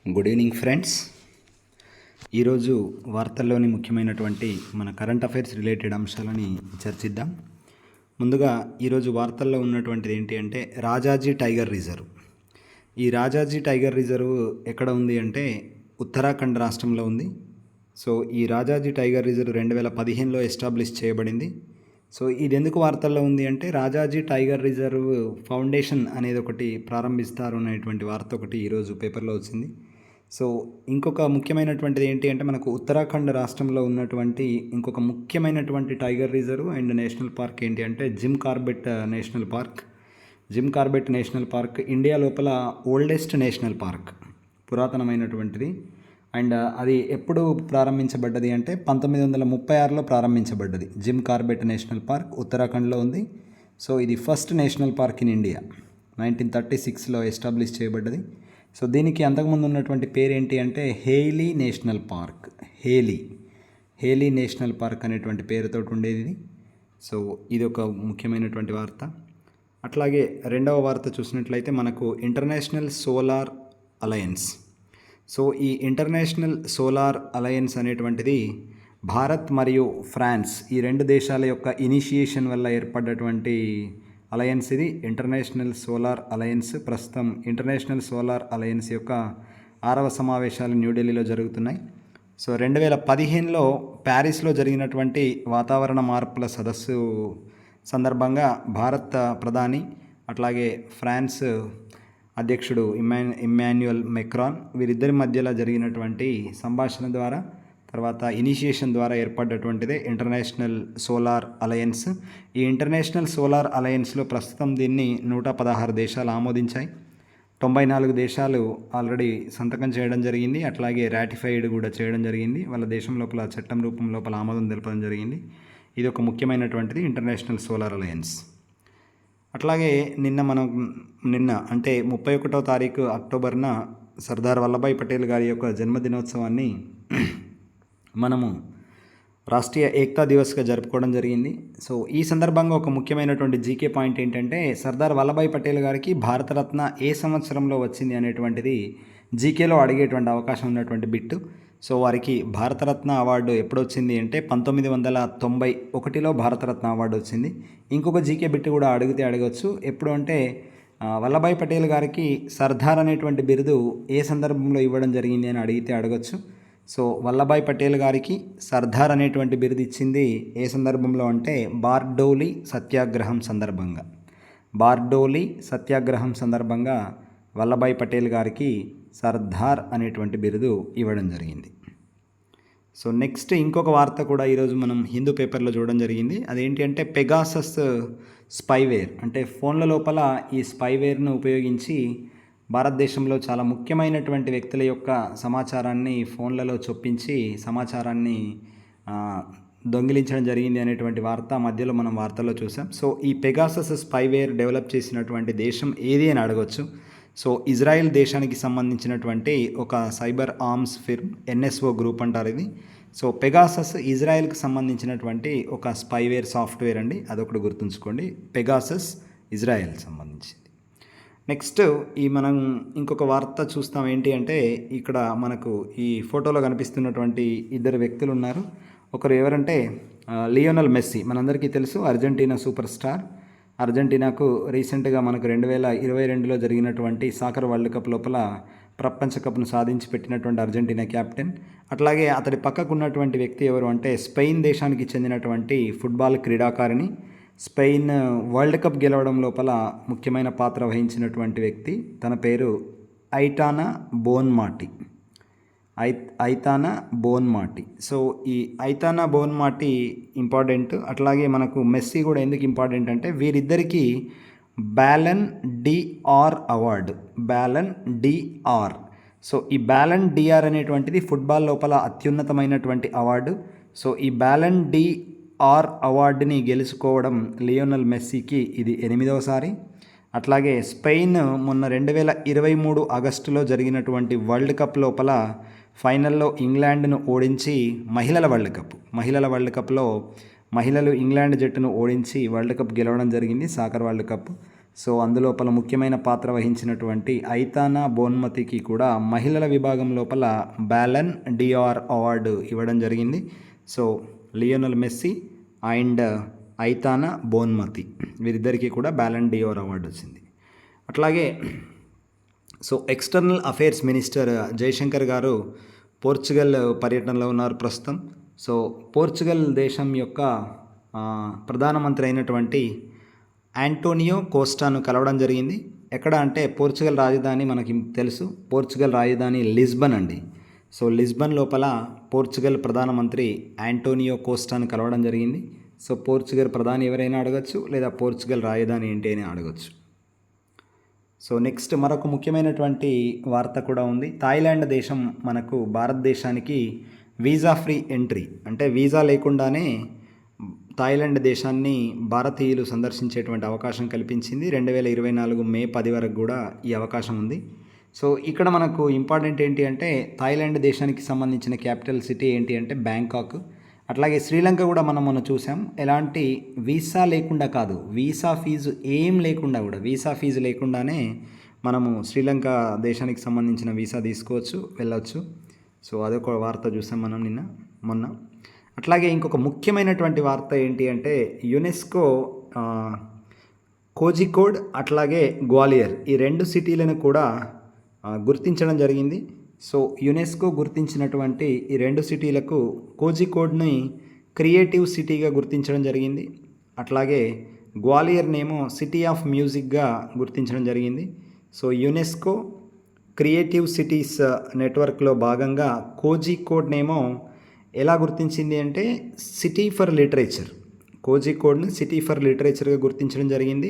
Good evening friends. ఈరోజు వార్తల్లోని ముఖ్యమైనటువంటి మన కరెంట్ అఫైర్స్ రిలేటెడ్ అంశాలని చర్చిద్దాం. ముందుగా ఈరోజు వార్తల్లో ఉన్నటువంటిది ఏంటి అంటే రాజాజీ టైగర్ రిజర్వ్. ఈ రాజాజీ టైగర్ రిజర్వ్ ఎక్కడ ఉంది అంటే ఉత్తరాఖండ్ రాష్ట్రంలో ఉంది. సో ఈ రాజాజీ టైగర్ రిజర్వ్ 2015లో ఎస్టాబ్లిష్ చేయబడింది. సో ఇది ఎందుకు వార్తల్లో ఉంది అంటే రాజాజీ టైగర్ రిజర్వ్ ఫౌండేషన్ అనేది ఒకటి ప్రారంభిస్తారు అనేటువంటి వార్త ఒకటి ఈరోజు పేపర్లో వచ్చింది. సో ఇంకొక ముఖ్యమైనటువంటిది ఏంటి అంటే మనకు ఉత్తరాఖండ్ రాష్ట్రంలో ఉన్నటువంటి ఇంకొక ముఖ్యమైనటువంటి tiger reserve and national park ఏంటి అంటే Jim Corbett National Park. Jim Corbett National Park India లోపల ఓల్డెస్ట్ నేషనల్ పార్క్, పురాతనమైనటువంటిది. అండ్ అది ఎప్పుడు ప్రారంభించబడ్డది అంటే 1936లో ప్రారంభించబడ్డది. జిమ్ కార్బెట్ నేషనల్ పార్క్ ఉత్తరాఖండ్లో ఉంది. సో ఇది first national park in India, 1936లో ఎస్టాబ్లిష్ చేయబడ్డది. సో దీనికి అంతకుముందు ఉన్నటువంటి పేరు ఏంటి అంటే Hailey National Park. Hailey National Park అనేటువంటి పేరుతో ఉండేది ఇది. సో ఇది ఒక ముఖ్యమైనటువంటి వార్త. అట్లాగే రెండవ వార్త చూసినట్లయితే మనకు ఇంటర్నేషనల్ సోలార్ అలయన్స్. సో ఈ ఇంటర్నేషనల్ సోలార్ అలయన్స్ అనేటువంటిది భారత్ మరియు ఫ్రాన్స్ ఈ రెండు దేశాల యొక్క ఇనిషియేషన్ వల్ల ఏర్పడ్డటువంటి అలయన్స్ ఇది. ఇంటర్నేషనల్ సోలార్ అలయన్స్ ప్రస్తుతం ఇంటర్నేషనల్ సోలార్ అలయన్స్ యొక్క 6వ సమావేశాలు న్యూఢిల్లీలో జరుగుతున్నాయి. సో 2015లో ప్యారిస్లో జరిగినటువంటి వాతావరణ మార్పుల సదస్సు సందర్భంగా భారత ప్రధాని అట్లాగే ఫ్రాన్స్ అధ్యక్షుడు ఇమ్మాన్యుయల్ మెక్రాన్ వీరిద్దరి మధ్యలో జరిగినటువంటి సంభాషణ ద్వారా తర్వాత ఇనిషియేషన్ ద్వారా ఏర్పడ్డటువంటిదే ఇంటర్నేషనల్ సోలార్ అలయన్స్. ఈ ఇంటర్నేషనల్ సోలార్ అలయన్స్లో ప్రస్తుతం దీన్ని 116 దేశాలు ఆమోదించాయి. 94 దేశాలు ఆల్రెడీ సంతకం చేయడం జరిగింది. అట్లాగే రాటిఫైడ్ కూడా చేయడం జరిగింది. వాళ్ళ దేశం లోపల చట్టం రూపం లోపల ఆమోదం తెలపడం జరిగింది. ఇది ఒక ముఖ్యమైనటువంటిది ఇంటర్నేషనల్ సోలార్ అలయన్స్. అట్లాగే నిన్న అంటే 31వ తారీఖు అక్టోబర్న సర్దార్ వల్లభాయ్ పటేల్ గారి యొక్క జన్మదినోత్సవాన్ని మనము రాష్ట్రీయ ఏక్తా దివస్గా జరుపుకోవడం జరిగింది. సో ఈ సందర్భంగా ఒక ముఖ్యమైనటువంటి జీకే పాయింట్ ఏంటంటే సర్దార్ వల్లభాయ్ పటేల్ గారికి భారతరత్న ఏ సంవత్సరంలో వచ్చింది అనేటువంటిది జీకేలో అడిగేటువంటి అవకాశం ఉన్నటువంటి బిట్టు. సో వారికి భారతరత్న అవార్డు ఎప్పుడు వచ్చింది అంటే 1991లో భారతరత్న అవార్డు వచ్చింది. ఇంకొక జీకే బిట్టు కూడా అడగవచ్చు. ఎప్పుడు అంటే వల్లభాయ్ పటేల్ గారికి సర్దార్ అనేటువంటి బిరుదు ఏ సందర్భంలో ఇవ్వడం జరిగింది అని అడగచ్చు. సో వల్లభాయ్ పటేల్ గారికి సర్దార్ అనేటువంటి బిరుదు ఇచ్చింది ఏ సందర్భంలో అంటే బార్డోలీ సత్యాగ్రహం సందర్భంగా వల్లభాయ్ పటేల్ గారికి సర్దార్ అనేటువంటి బిరుదు ఇవ్వడం జరిగింది. సో నెక్స్ట్ ఇంకొక వార్త కూడా ఈరోజు మనం హిందూ పేపర్లో చూడడం జరిగింది. అదేంటి అంటే పెగాసస్ స్పైవేర్, అంటే ఫోన్ల లోపల ఈ స్పైవేర్ను ఉపయోగించి భారతదేశంలో చాలా ముఖ్యమైనటువంటి వ్యక్తుల యొక్క సమాచారాన్ని ఫోన్లలో చొప్పించి సమాచారాన్ని దొంగిలించడం జరిగింది అనేటువంటి వార్త మధ్యలో మనం వార్తల్లో చూసాం. సో ఈ పెగాసస్ స్పైవేర్ డెవలప్ చేసినటువంటి దేశం ఏది అని అడగవచ్చు. సో ఇజ్రాయెల్ దేశానికి సంబంధించినటువంటి ఒక cyber arms firm, NSO group అంటారు ఇది. సో పెగాసస్ ఇజ్రాయెల్కి సంబంధించినటువంటి ఒక స్పైవేర్ సాఫ్ట్వేర్ అండి, అదొకటి గుర్తుంచుకోండి. పెగాసస్ ఇజ్రాయెల్ సంబంధించింది. నెక్స్ట్ మనం ఇంకొక వార్త చూస్తాం. ఏంటి అంటే ఇక్కడ మనకు ఈ ఫోటోలో కనిపిస్తున్నటువంటి ఇద్దరు వ్యక్తులు ఉన్నారు. ఒకరు ఎవరంటే లియోనల్ మెస్సీ, మనందరికీ తెలుసు, అర్జెంటీనా సూపర్ స్టార్. అర్జెంటీనాకు రీసెంట్గా మనకు 2022లో జరిగినటువంటి సాకర్ వరల్డ్ కప్ లోపల ప్రపంచ కప్ను సాధించి పెట్టినటువంటి అర్జెంటీనా కెప్టెన్. అట్లాగే అతడి పక్కకు ఉన్నటువంటి వ్యక్తి ఎవరు అంటే స్పెయిన్ దేశానికి చెందినటువంటి ఫుట్బాల్ క్రీడాకారిణి. స్పెయిన్ వరల్డ్ కప్ గెలవడం లోపల ముఖ్యమైన పాత్ర వహించినటువంటి వ్యక్తి. తన పేరు ఐటానా బోన్మాటి. సో ఈ ఐతానా బోన్మాటి ఇంపార్టెంట్. అట్లాగే మనకు మెస్సీ కూడా ఎందుకు ఇంపార్టెంట్ అంటే వీరిద్దరికీ బ్యాలన్ డిఆర్ అవార్డు. సో ఈ బ్యాలన్ డిఆర్ అనేటువంటిది ఫుట్బాల్ లోపల అత్యున్నతమైనటువంటి అవార్డు. సో ఈ బ్యాలన్ డిఆర్ అవార్డుని గెలుచుకోవడం లియోనల్ మెస్సీకి ఇది 8వసారి. అట్లాగే స్పెయిన్ మొన్న 2023 ఆగస్టులో జరిగినటువంటి వరల్డ్ కప్ లోపల ఫైనల్లో ఇంగ్లాండ్ను ఓడించి మహిళల వరల్డ్ కప్లో మహిళలు ఇంగ్లాండ్ జట్టును ఓడించి వరల్డ్ కప్ గెలవడం జరిగింది, సాకర్ వరల్డ్ కప్. సో అందులోపల ముఖ్యమైన పాత్ర వహించినటువంటి ఐతానా బోన్మతికి కూడా మహిళల విభాగం లోపల బ్యాలన్ డిఆర్ అవార్డు ఇవ్వడం జరిగింది. So Lionel Messi and Aitana Bonmati వీరిద్దరికీ కూడా బ్యాలన్ డిఆర్ అవార్డు వచ్చింది. అట్లాగే so external affairs minister Jaishankar గారు పోర్చుగల్ పర్యటనలో ఉన్నారు ప్రస్తుతం. సో పోర్చుగల్ దేశం యొక్క ప్రధానమంత్రి అయినటువంటి యాంటోనియో కోస్టాను కలవడం జరిగింది. ఎక్కడ అంటే పోర్చుగల్ రాజధాని మనకి తెలుసు, పోర్చుగల్ రాజధాని లిస్బన్ అండి. సో లిస్బన్ లోపల పోర్చుగల్ ప్రధానమంత్రి యాంటోనియో కోస్టాను కలవడం జరిగింది. సో పోర్చుగల్ ప్రధాని ఎవరైనా అడగచ్చు, లేదా పోర్చుగల్ రాజధాని ఏంటి అని అడగచ్చు. సో నెక్స్ట్ మరొక ముఖ్యమైనటువంటి వార్త కూడా ఉంది. థాయిలాండ్ దేశం మనకు భారతదేశానికి వీసా ఫ్రీ ఎంట్రీ, అంటే వీసా లేకుండానే థాయిలాండ్ దేశాన్ని భారతీయులు సందర్శించేటువంటి అవకాశం కల్పించింది. 2024 మే 10 వరకు కూడా ఈ అవకాశం ఉంది. సో ఇక్కడ మనకు ఇంపార్టెంట్ ఏంటి అంటే థాయిలాండ్ దేశానికి సంబంధించిన క్యాపిటల్ సిటీ ఏంటి అంటే బ్యాంకాక్. అట్లాగే శ్రీలంక కూడా మనం మొన్న చూసాం. ఎలాంటి వీసా లేకుండా కాదు, వీసా ఫీజు ఏం లేకుండా కూడా, వీసా ఫీజు లేకుండానే మనము శ్రీలంక దేశానికి సంబంధించిన వీసా తీసుకోవచ్చు, వెళ్ళవచ్చు. సో అదొక వార్త చూసాం మనం మొన్న. అట్లాగే ఇంకొక ముఖ్యమైనటువంటి వార్త ఏంటి అంటే యునెస్కో కోజికోడ్ అట్లాగే గ్వాలియర్ ఈ 2 సిటీలను కూడా గుర్తించడం జరిగింది. సో యునెస్కో గుర్తించినటువంటి ఈ 2 సిటీలకు కోజికోడ్ని క్రియేటివ్ సిటీగా గుర్తించడం జరిగింది. అట్లాగే గ్వాలియర్నేమో సిటీ ఆఫ్ మ్యూజిక్గా గుర్తించడం జరిగింది. సో యునెస్కో క్రియేటివ్ సిటీస్ నెట్వర్క్లో భాగంగా కోజికోడ్నేమో ఎలా గుర్తించింది అంటే సిటీ ఫర్ లిటరేచర్, కోజికోడ్ని సిటీ ఫర్ లిటరేచర్గా గుర్తించడం జరిగింది.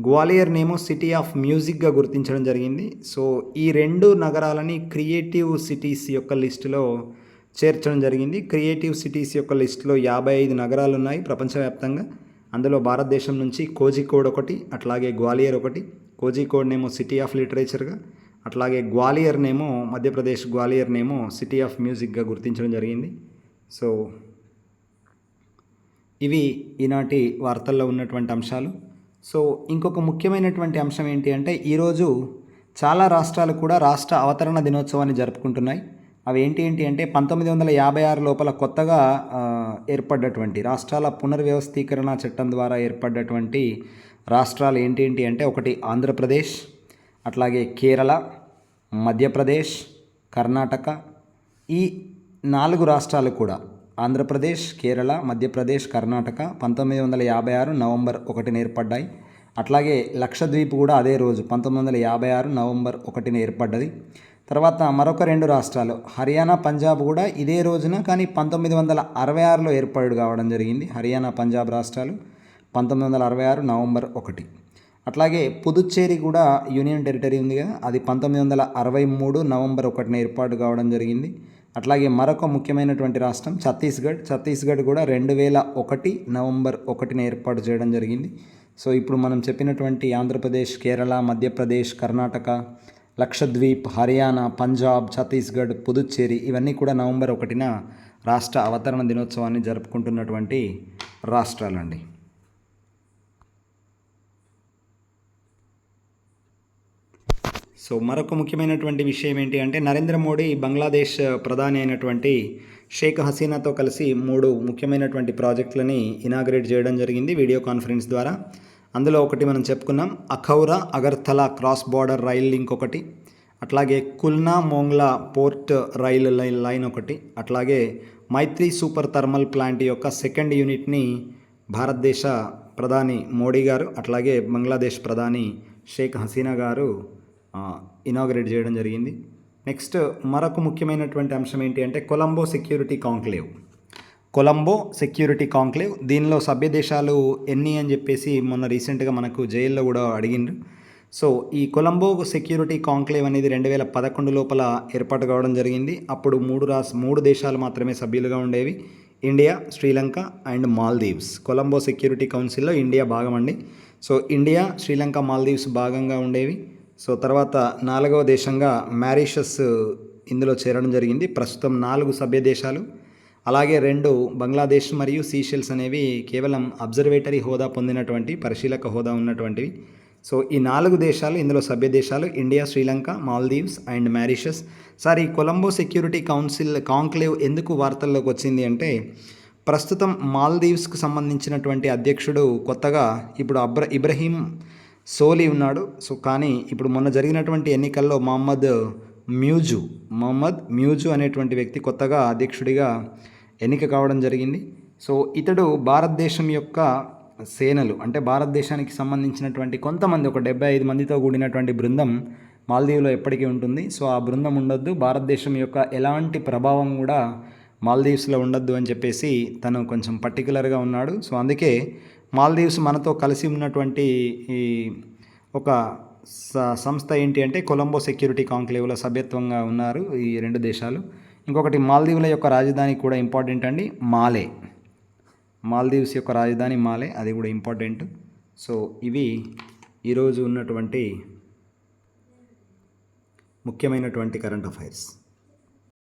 గ్వాలియర్నేమో సిటీ ఆఫ్ మ్యూజిక్గా గుర్తించడం జరిగింది. సో ఈ 2 నగరాలని క్రియేటివ్ సిటీస్ యొక్క లిస్టులో చేర్చడం జరిగింది. క్రియేటివ్ సిటీస్ యొక్క లిస్టులో 55 నగరాలు ఉన్నాయి ప్రపంచవ్యాప్తంగా. అందులో భారతదేశం నుంచి కోజికోడ్ ఒకటి, అట్లాగే గ్వాలియర్ ఒకటి. కోజికోడ్నేమో సిటీ ఆఫ్ లిటరేచర్గా, అట్లాగే గ్వాలియర్నేమో మధ్యప్రదేశ్ గ్వాలియర్నేమో సిటీ ఆఫ్ మ్యూజిక్గా గుర్తించడం జరిగింది. సో ఇవి ఈనాటి వార్తల్లో ఉన్నటువంటి అంశాలు. సో ఇంకొక ముఖ్యమైనటువంటి అంశం ఏంటి అంటే ఈరోజు చాలా రాష్ట్రాలు కూడా రాష్ట్ర అవతరణ దినోత్సవాన్ని జరుపుకుంటున్నాయి. అవి ఏంటి అంటే 1956 లోపల కొత్తగా ఏర్పడ్డటువంటి రాష్ట్రాల పునర్వ్యవస్థీకరణ చట్టం ద్వారా ఏర్పడ్డటువంటి రాష్ట్రాలు ఏంటి అంటే ఒకటి ఆంధ్రప్రదేశ్, అట్లాగే కేరళ, మధ్యప్రదేశ్, కర్ణాటక. ఈ 4 రాష్ట్రాలు కూడా ఆంధ్రప్రదేశ్, కేరళ, మధ్యప్రదేశ్, కర్ణాటక 1956 నవంబర్ 1న ఏర్పడ్డాయి. అట్లాగే లక్షద్వీప్ కూడా అదే రోజు 1956 నవంబర్ 1న ఏర్పడ్డది. తర్వాత మరొక 2 రాష్ట్రాలు హర్యానా, పంజాబ్ కూడా ఇదే రోజున కానీ 1966లో ఏర్పాటు కావడం జరిగింది. హర్యానా, పంజాబ్ రాష్ట్రాలు 1966 నవంబర్ 1. అట్లాగే పుదుచ్చేరి కూడా యూనియన్ టెరిటరీ ఉంది కదా, అది 1963 నవంబర్ 1న ఏర్పాటు కావడం జరిగింది. అట్లాగే మరొక ముఖ్యమైనటువంటి రాష్ట్రం ఛత్తీస్గఢ్ కూడా 2001 నవంబర్ 1న ఏర్పాటు చేయడం జరిగింది. సో ఇప్పుడు మనం చెప్పినటువంటి ఆంధ్రప్రదేశ్, కేరళ, మధ్యప్రదేశ్, కర్ణాటక, లక్షద్వీప్, హర్యానా, పంజాబ్, ఛత్తీస్గఢ్, పుదుచ్చేరి ఇవన్నీ కూడా నవంబర్ 1న రాష్ట్ర అవతరణ దినోత్సవాన్ని జరుపుకుంటున్నటువంటి రాష్ట్రాలండి. సో మరొక ముఖ్యమైనటువంటి విషయం ఏంటి అంటే నరేంద్ర మోడీ బంగ్లాదేశ్ ప్రధాని అయినటువంటి షేక్ హసీనాతో కలిసి 3 ముఖ్యమైనటువంటి ప్రాజెక్టులని ఇనాగ్రేట్ చేయడం జరిగింది వీడియో కాన్ఫరెన్స్ ద్వారా. అందులో ఒకటి మనం చెప్పుకున్నాం, Akhaura Agartala cross border rail link ఒకటి, అట్లాగే Khulna Mongla port rail line ఒకటి, అట్లాగే మైత్రి సూపర్ థర్మల్ ప్లాంట్ యొక్క 2nd యూనిట్ని భారతదేశ ప్రధాని మోడీ గారు అట్లాగే బంగ్లాదేశ్ ప్రధాని షేక్ హసీనా గారు ఇనాగ్రేట్ చేయడం జరిగింది. నెక్స్ట్ మరొక ముఖ్యమైనటువంటి అంశం ఏంటి అంటే కొలంబో సెక్యూరిటీ కాంక్లేవ్. దీనిలో సభ్య దేశాలు ఎన్ని అని చెప్పేసి మొన్న రీసెంట్గా మనకు జైల్లో కూడా అడిగిండ్రు. సో ఈ కొలంబో సెక్యూరిటీ కాంక్లేవ్ అనేది 2011 లోపల ఏర్పాటు కావడం జరిగింది. అప్పుడు 3 దేశాలు మాత్రమే సభ్యులుగా ఉండేవి, India, Sri Lanka and Maldives. Colombo security కౌన్సిల్లో ఇండియా భాగం అండి. సో ఇండియా, శ్రీలంక, మాల్దీవ్స్ భాగంగా ఉండేవి. సో తర్వాత 4వ దేశంగా మారిషస్ ఇందులో చేరడం జరిగింది. ప్రస్తుతం 4 సభ్య దేశాలు, అలాగే 2 బంగ్లాదేశ్ మరియు సీషెల్స్ అనేవి కేవలం అబ్జర్వేటరీ హోదా పొందినటువంటి, పరిశీలక హోదా ఉన్నటువంటివి. సో ఈ 4 దేశాలు ఇందులో సభ్య దేశాలు India, Sri Lanka, Maldives and Mauritius. Sir ఈ కొలంబో సెక్యూరిటీ కౌన్సిల్ కాంక్లేవ్ ఎందుకు వార్తల్లోకి వచ్చింది అంటే ప్రస్తుతం మాల్దీవ్స్కు సంబంధించినటువంటి అధ్యక్షుడు కొత్తగా ఇప్పుడు ఇబ్రహీం సోలి ఉన్నాడు. సో కానీ ఇప్పుడు మొన్న జరిగినటువంటి ఎన్నికల్లో మహమ్మద్ మ్యూజు అనేటువంటి వ్యక్తి కొత్తగా అధ్యక్షుడిగా ఎన్నిక కావడం జరిగింది. సో ఇతడు భారతదేశం యొక్క సేనలు అంటే భారతదేశానికి సంబంధించినటువంటి కొంతమంది ఒక 75 మందితో కూడినటువంటి బృందం మాల్దీవ్లో ఎప్పటికీ ఉంటుంది. సో ఆ బృందం ఉండొద్దు, భారతదేశం యొక్క ఎలాంటి ప్రభావం కూడా మాల్దీవ్స్లో ఉండొద్దు అని చెప్పేసి తను కొంచెం పర్టికులర్గా ఉన్నాడు. సో అందుకే మాల్దీవ్స్ మనతో కలిసి ఉన్నటువంటి ఈ ఒక సంస్థ ఏంటి అంటే కొలంబో సెక్యూరిటీ కాంక్లేవ్లో సభ్యత్వంగా ఉన్నారు ఈ 2 దేశాలు. ఇంకొకటి మాల్దీవుల యొక్క రాజధాని కూడా ఇంపార్టెంట్ అండి, మాల్దీవ్స్ యొక్క రాజధాని మాలే, అది కూడా ఇంపార్టెంట్. సో ఇవి ఈరోజు ఉన్నటువంటి ముఖ్యమైనటువంటి కరెంట్ అఫైర్స్.